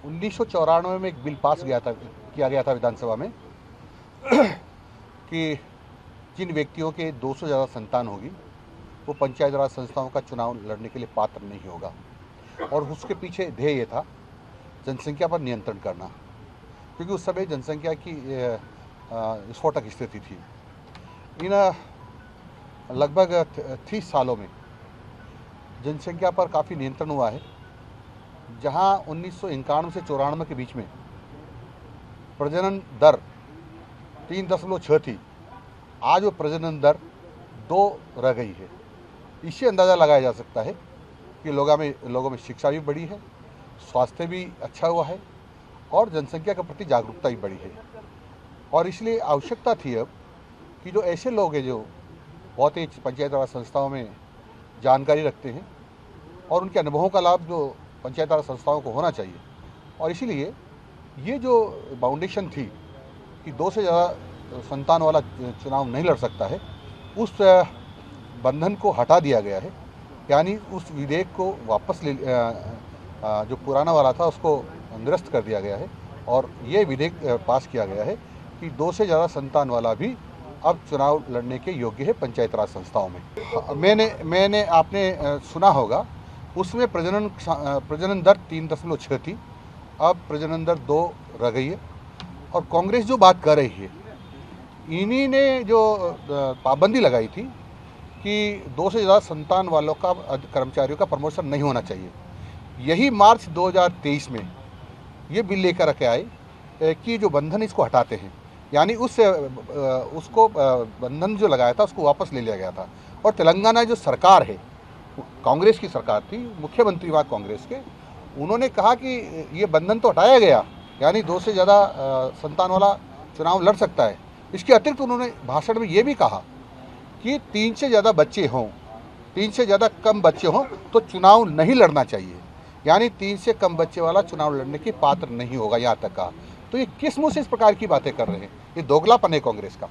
1994 में एक bill pass किया गया था विधानसभा में कि जिन व्यक्तियों के 200 से ज़्यादा संतान होगी वो पंचायत राज संस्थाओं का चुनाव लड़ने के लिए पात्र नहीं होगा। और उसके पीछे ध्येय ये था जनसंख्या पर नियंत्रण करना, क्योंकि उस समय जनसंख्या की विस्फोटक स्थिति थी। इन लगभग 30 सालों में जनसंख्या पर काफ़ी नियंत्रण हुआ है। जहां 1991 से 94 के बीच में प्रजनन दर 3.6 थी, आज वो प्रजनन दर 2 रह गई है। इससे अंदाज़ा लगाया जा सकता है कि लोगों में शिक्षा भी बढ़ी है, स्वास्थ्य भी अच्छा हुआ है और जनसंख्या के प्रति जागरूकता भी बढ़ी है। और इसलिए आवश्यकता थी अब कि जो ऐसे लोग हैं जो बहुत ही पंचायत राज संस्थाओं में जानकारी रखते हैं और उनके अनुभवों का लाभ जो पंचायत राज संस्थाओं को होना चाहिए, और इसीलिए ये जो बाउंडेशन थी कि 2 से ज़्यादा संतान वाला चुनाव नहीं लड़ सकता है, उस बंधन को हटा दिया गया है। यानी उस विधेयक को वापस जो पुराना वाला था उसको निरस्त कर दिया गया है और ये विधेयक पास किया गया है कि 2 से ज़्यादा संतान वाला भी अब चुनाव लड़ने के योग्य है पंचायत राज संस्थाओं में। मैंने आपने सुना होगा, उसमें प्रजनन दर 3.6 थी, अब प्रजनन दर 2 रह गई है। और कांग्रेस जो बात कर रही है, इन्हीं ने जो पाबंदी लगाई थी कि 2 से ज़्यादा संतान वालों का कर्मचारियों का प्रमोशन नहीं होना चाहिए। यही मार्च 2023 में ये बिल लेकर के आए कि जो बंधन इसको हटाते हैं, यानी उसको बंधन जो लगाया था उसको वापस ले लिया गया था। और तेलंगाना जो सरकार है, कांग्रेस की सरकार थी, मुख्यमंत्री वहाँ कांग्रेस के, उन्होंने कहा कि ये बंधन तो हटाया गया, यानी 2 से ज़्यादा संतान वाला चुनाव लड़ सकता है। इसके अतिरिक्त उन्होंने भाषण में ये भी कहा कि 3 से ज़्यादा बच्चे हों, 3 से ज़्यादा कम बच्चे हों तो चुनाव नहीं लड़ना चाहिए, यानी 3 से कम बच्चे वाला चुनाव लड़ने के पात्र नहीं होगा, यहाँ तक कहा। तो ये किस मुँह से इस प्रकार की बातें कर रहे हैं? ये दोगलापन है कांग्रेस का।